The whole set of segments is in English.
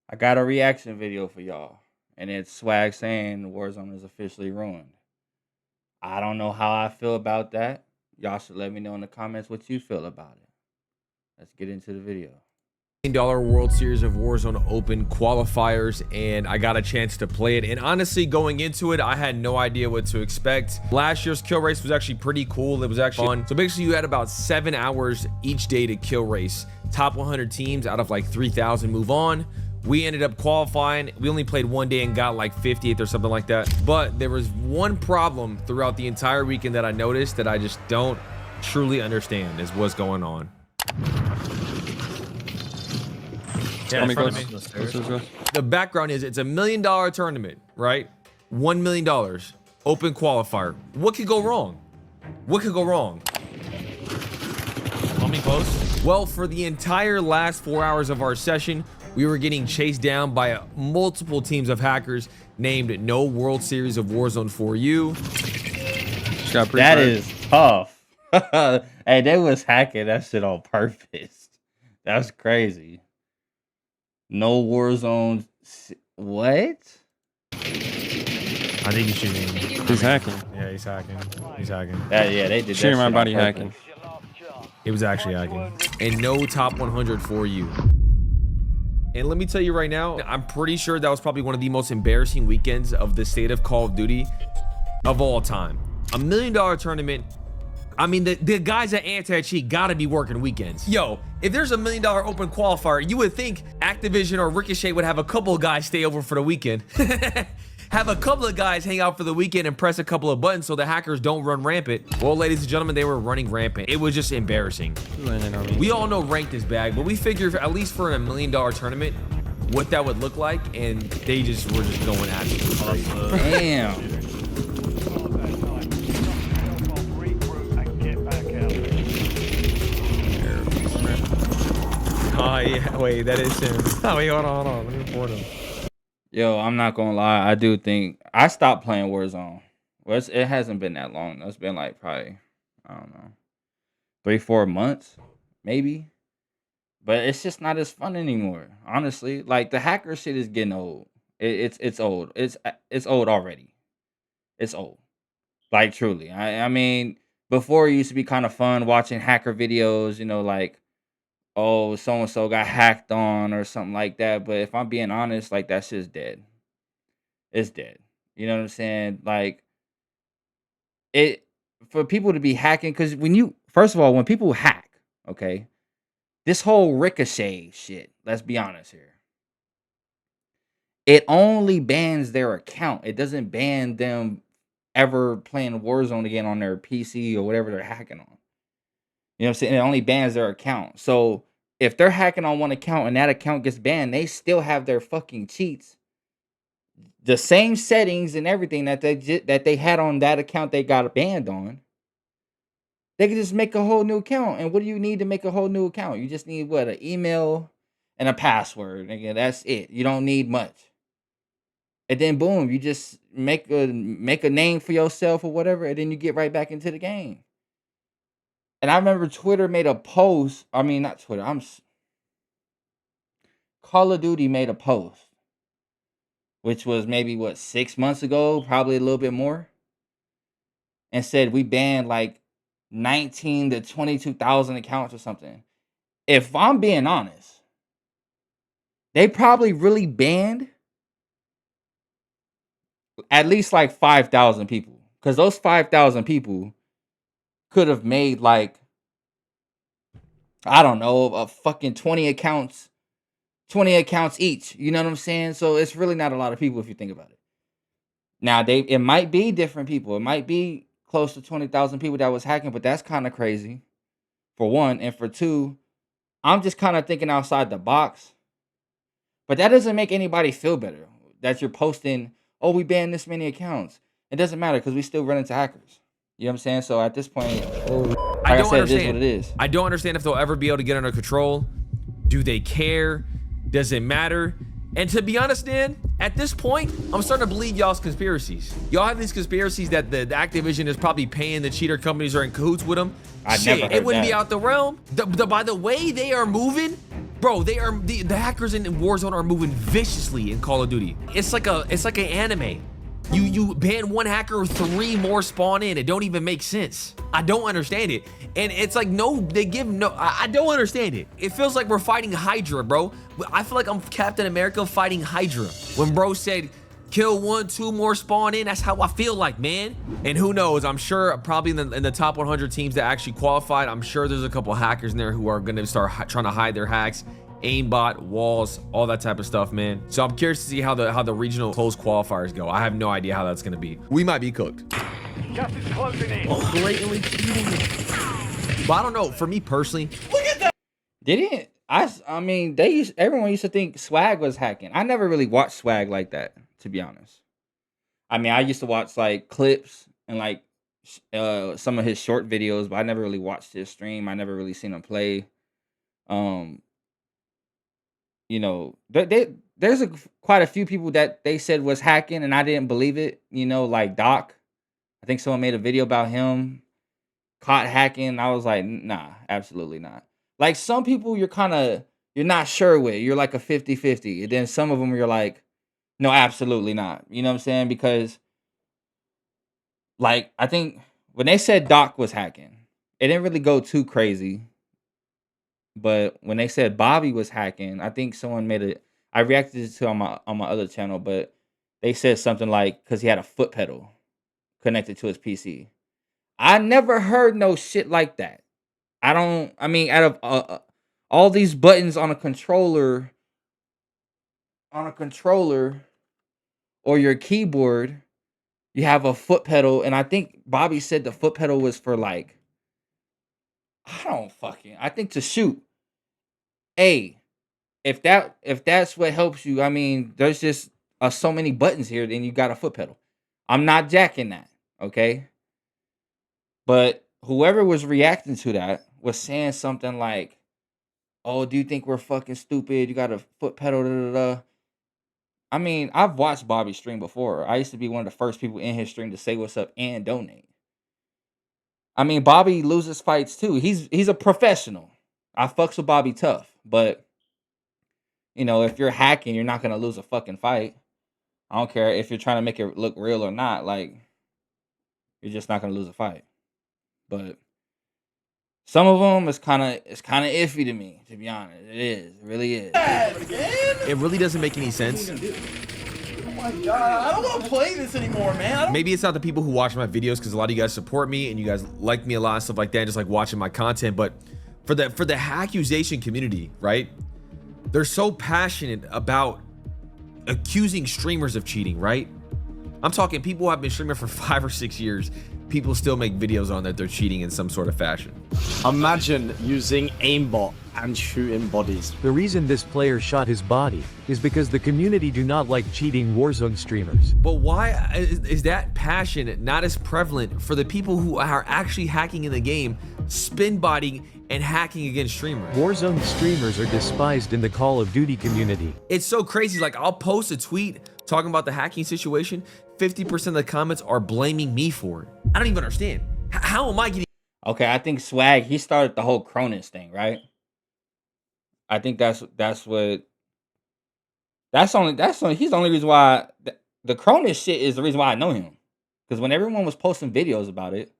I got a reaction video for y'all, and it's Swag saying Warzone is officially ruined. I don't know how I feel about that. Y'all should let me know in the comments what you feel about it. Let's get into the video. $1 World Series of Warzone Open qualifiers, and I got a chance to play it. And honestly, going into it, I had no idea what to expect. Last year's kill race was actually pretty cool. It was actually fun. So basically, you had about 7 hours each day to kill race. Top 100 teams out of like 3,000 move on. We ended up qualifying. We only played one day and got like 50th or something like that. But there was one problem throughout the entire weekend that I noticed that I just don't truly understand is what's going on. Yeah, the background is it's $1 million tournament, right? $1 million open qualifier. What could go wrong? What could go wrong? Want me close? Well, for the entire last 4 hours of our session, we were getting chased down by multiple teams of hackers named No World Series of Warzone for You. That is tough. Hey, they was hacking that shit on purpose. That's crazy. No Warzone. What? I think he's shooting. He's hacking. Yeah, he's hacking. He's hacking. Yeah, they did Shooting that my shit body on hacking. purpose. He was actually hacking. And no top 100 for you. And let me tell you right now, I'm pretty sure that was probably one of the most embarrassing weekends of the state of Call of Duty of all time. $1 million tournament. I mean, the guys at Anti-Cheat gotta be working weekends. Yo, if there's $1 million open qualifier, you would think Activision or Ricochet would have a couple of guys stay over for the weekend. Have a couple of guys hang out for the weekend and press a couple of buttons so the hackers don't run rampant. Well, ladies and gentlemen, they were running rampant. It was just embarrassing. We all know ranked is bad, but we figured at least for a $1 million tournament, what that would look like, and they just were just going absolutely crazy. Damn. Oh, yeah. Wait, that is him. Oh, wait, hold on. Let me report him. Yo, I'm not gonna lie. I do think I stopped playing Warzone. Well, it hasn't been that long. It's been like probably, I don't know, 3-4 months, maybe. But it's just not as fun anymore. Honestly, like the hacker shit is getting old. It's old. It's old already. It's old. Like truly. I mean, before it used to be kind of fun watching hacker videos. You know, like, oh, so and so got hacked on or something like that. But if I'm being honest, like that shit's dead. It's dead. You know what I'm saying? Like it for people to be hacking, because first of all, when people hack, okay, this whole Ricochet shit, let's be honest here. It only bans their account. It doesn't ban them ever playing Warzone again on their PC or whatever they're hacking on. You know what I'm saying? It only bans their account. So if they're hacking on one account and that account gets banned, they still have their fucking cheats. The same settings and everything that they had on that account they got banned on. They can just make a whole new account. And what do you need to make a whole new account? You just need what? An email and a password. Nigga, that's it. You don't need much. And then boom, you just make a name for yourself or whatever, and then you get right back into the game. And I remember Twitter made a post. I mean, not Twitter. Call of Duty made a post, which was maybe, what, 6 months ago? Probably a little bit more. And said we banned like 19 to 22,000 accounts or something. If I'm being honest, they probably really banned at least like 5,000 people. Because those 5,000 people could have made like, I don't know, a fucking 20 accounts each. You know what I'm saying? So it's really not a lot of people if you think about it. Now it might be different people. It might be close to 20,000 people that was hacking, but that's kind of crazy. For one, and for two, I'm just kind of thinking outside the box. But that doesn't make anybody feel better that you're posting, oh, we banned this many accounts. It doesn't matter because we still run into hackers. You know what I'm saying? So at this point, I don't understand. It is what it is. I don't understand if they'll ever be able to get under control. Do they care? Does it matter? And to be honest, Dan, at this point, I'm starting to believe y'all's conspiracies. Y'all have these conspiracies that the Activision is probably paying the cheater companies or in cahoots with them. I never heard it wouldn't that. be out the realm. By the way they are moving, Bro, the hackers in Warzone are moving viciously in Call of Duty. It's like an anime. You ban one hacker, 3 more spawn in. It don't even make sense. I don't understand it. And it's like, I don't understand it. It feels like we're fighting Hydra, bro. I feel like I'm Captain America fighting Hydra. When bro said, kill 1, 2 more spawn in, that's how I feel like, man. And who knows, I'm sure probably in the top 100 teams that actually qualified, I'm sure there's a couple hackers in there who are gonna start trying to hide their hacks, aimbot, walls, all that type of stuff, man. So I'm curious to see how the regional closed qualifiers go. I have no idea how that's gonna be. We might be cooked. Gas is closing in. Oh, blatantly cheating. But I don't know, for me personally. Look at that. Didn't I mean everyone used to think Swagg was hacking. I never really watched Swagg like that, to be honest. I mean, I used to watch like clips and like some of his short videos, but I never really watched his stream. I never really seen him play. You know, there's quite a few people that they said was hacking, and I didn't believe it. You know, like Doc. I think someone made a video about him caught hacking. And I was like, nah, absolutely not. Like some people you're not sure with. You're like a 50-50. And then some of them you're like, no, absolutely not. You know what I'm saying? Because like I think when they said Doc was hacking, it didn't really go too crazy. But when they said Bobby was hacking, I think someone made it. I reacted to it on my other channel, but they said something like because he had a foot pedal connected to his PC. I never heard no shit like that. I mean, out of all these buttons on a controller, or your keyboard, you have a foot pedal, and I think Bobby said the foot pedal was for like, I think to shoot. Hey, if that's what helps you, I mean, there's just so many buttons here, then you got a foot pedal. I'm not jacking that, okay? But whoever was reacting to that was saying something like, "Oh, do you think we're fucking stupid? You got a foot pedal." Da, da, da. I mean, I've watched Bobby stream before. I used to be one of the first people in his stream to say what's up and donate. I mean, Bobby loses fights too. He's a professional. I fucks with Bobby tough, but you know, if you're hacking, you're not gonna lose a fucking fight. I don't care if you're trying to make it look real or not. Like, you're just not gonna lose a fight. But some of them it's kind of iffy to me, to be honest. It is, it really is. It really doesn't make any sense. Oh my god, I don't want to play this anymore, man. Maybe it's not the people who watch my videos because a lot of you guys support me and you guys like me a lot and stuff like that, and just like watching my content. But for the hackuzation community, right? They're so passionate about accusing streamers of cheating, right? I'm talking people who have been streaming for 5 or 6 years. People still make videos on that they're cheating in some sort of fashion. Imagine using aimbot and shooting bodies. The reason this player shot his body is because the community do not like cheating Warzone streamers. But why is that passion not as prevalent for the people who are actually hacking in the game, spin botting and hacking against streamers? Warzone streamers are despised in the Call of Duty community. It's so crazy. Like, I'll post a tweet talking about the hacking situation. 50% of the comments are blaming me for it. I don't even understand. How am I getting... Okay, I think Swagg, he started the whole Cronus thing, right? I think that's only he's the only reason why the Cronus shit is the reason why I know him. Because when everyone was posting videos about it,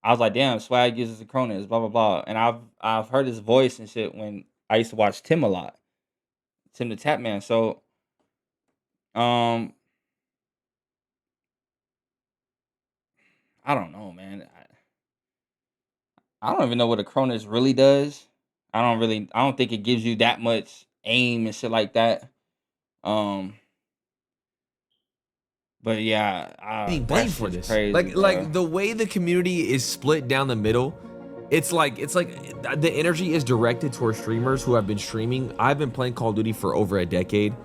I was like, damn, Swagg uses the Cronus, blah blah blah. And I've heard his voice and shit when I used to watch Tim a lot. Tim the Tap Man. So I don't know, man. I don't even know what a Cronus really does. I don't think it gives you that much aim and shit like that. But yeah, Being blamed for this. Crazy, like the way the community is split down the middle, it's like the energy is directed towards streamers who have been streaming. I've been playing Call of Duty for over a decade,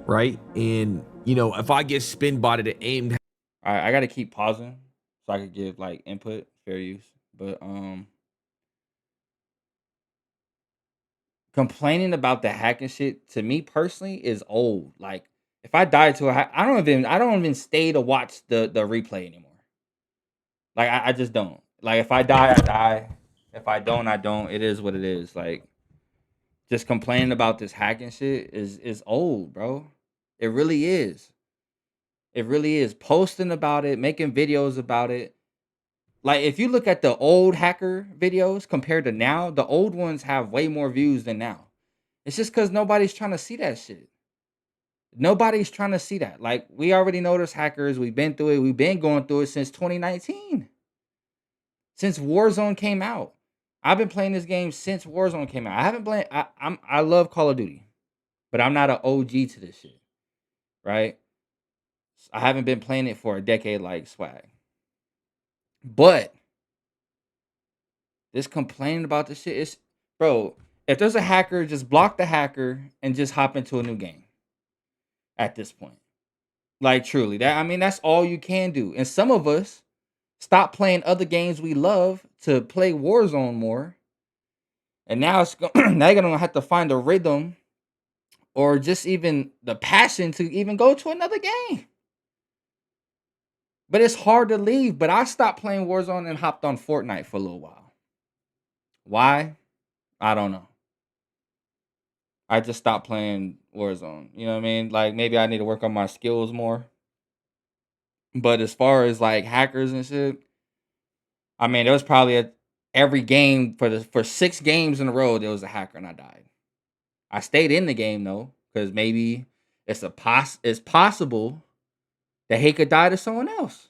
right? And you know, if I get spin botted and aimed, all right, I gotta keep pausing so I could give like input, fair use. But complaining about the hacking shit to me personally is old. Like, if I die to a hack, I don't even stay to watch the replay anymore. Like, I just don't. Like, if I die, I die. If I don't, I don't. It is what it is. Like, just complaining about this hacking shit is old, bro. It really is. It really is. Posting about it, making videos about it. Like if you look at the old hacker videos compared to now, the old ones have way more views than now. It's just because nobody's trying to see that shit. Nobody's trying to see that. Like we already know there's hackers. We've been through it. We've been going through it since 2019. Since Warzone came out. I've been playing this game since Warzone came out. I haven't played. I love Call of Duty, but I'm not an OG to this shit, right? I haven't been playing it for a decade like Swag. But this complaining about this shit is, bro. If there's a hacker, just block the hacker and just hop into a new game. At this point, like truly, that's all you can do. And some of us stop playing other games we love to play Warzone more. And now now you're gonna have to find a rhythm or just even the passion to even go to another game. But it's hard to leave. But I stopped playing Warzone and hopped on Fortnite for a little while. Why? I don't know. I just stopped playing Warzone. You know what I mean? Like maybe I need to work on my skills more. But as far as like hackers and shit, I mean, there was probably every game for 6 games in a row there was a hacker and I died. I stayed in the game though, because maybe it's possible that he could die to someone else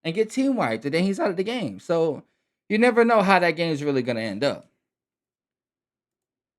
and get team wiped, and then he's out of the game. So you never know how that game is really gonna end up.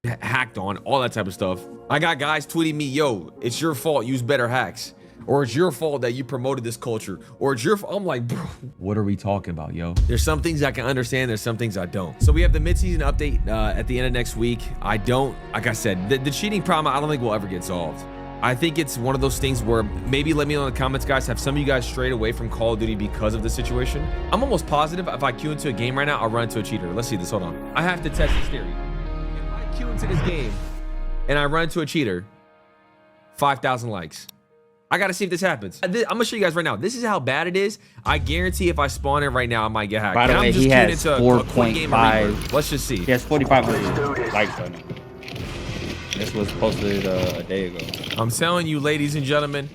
Hacked on, all that type of stuff. I got guys tweeting me, yo, it's your fault, use better hacks. Or it's your fault that you promoted this culture. Or it's your fault. I'm like, bro, what are we talking about, yo? There's some things I can understand. There's some things I don't. So we have the mid-season update at the end of next week. Like I said, the cheating problem, I don't think will ever get solved. I think it's one of those things where maybe let me know in the comments, guys, have some of you guys strayed away from Call of Duty because of the situation? I'm almost positive if I queue into a game right now, I'll run into a cheater. Let's see this, hold on. I have to test this theory. If I queue into this game and I run into a cheater, 5,000 likes. I gotta see if this happens. I'm gonna show you guys right now. This is how bad it is. I guarantee if I spawn it right now, I might get hacked. By the way, he has 4.5. Let's just see. He has 4,500 likes on it. This was posted a day ago. I'm telling you, ladies and gentlemen,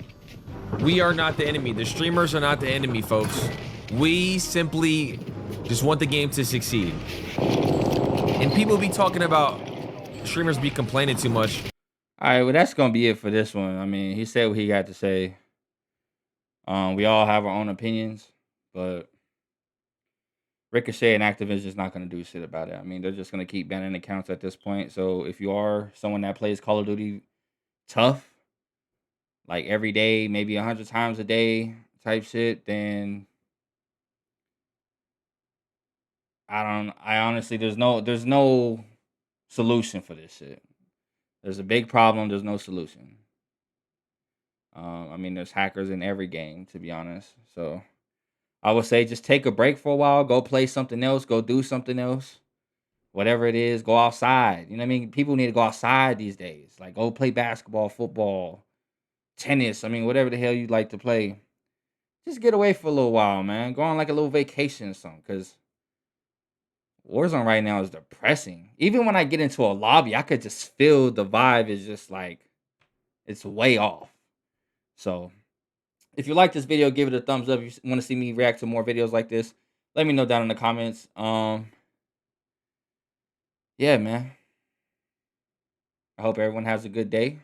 we are not the enemy. The streamers are not the enemy, folks. We simply just want the game to succeed. And people be talking about streamers be complaining too much. All right, well, that's gonna be it for this one. I mean, he said what he got to say. We all have our own opinions, but Ricochet and Activision is not gonna do shit about it. I mean, they're just gonna keep banning accounts at this point. So if you are someone that plays Call of Duty tough, like every day, maybe 100 times a day type shit, then I honestly, there's no solution for this shit. There's a big problem. There's no solution. I mean, there's hackers in every game, to be honest. So I would say just take a break for a while. Go play something else. Go do something else. Whatever it is, go outside. You know what I mean? People need to go outside these days. Like, go play basketball, football, tennis. I mean, whatever the hell you like to play. Just get away for a little while, man. Go on like a little vacation or something, because Warzone right now is depressing. Even when I get into a lobby, I could just feel the vibe is just like, it's way off. So, if you like this video, give it a thumbs up. If you want to see me react to more videos like this, let me know down in the comments. Yeah, man. I hope everyone has a good day.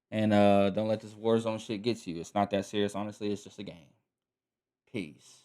And don't let this Warzone shit get you. It's not that serious, honestly. It's just a game. Peace.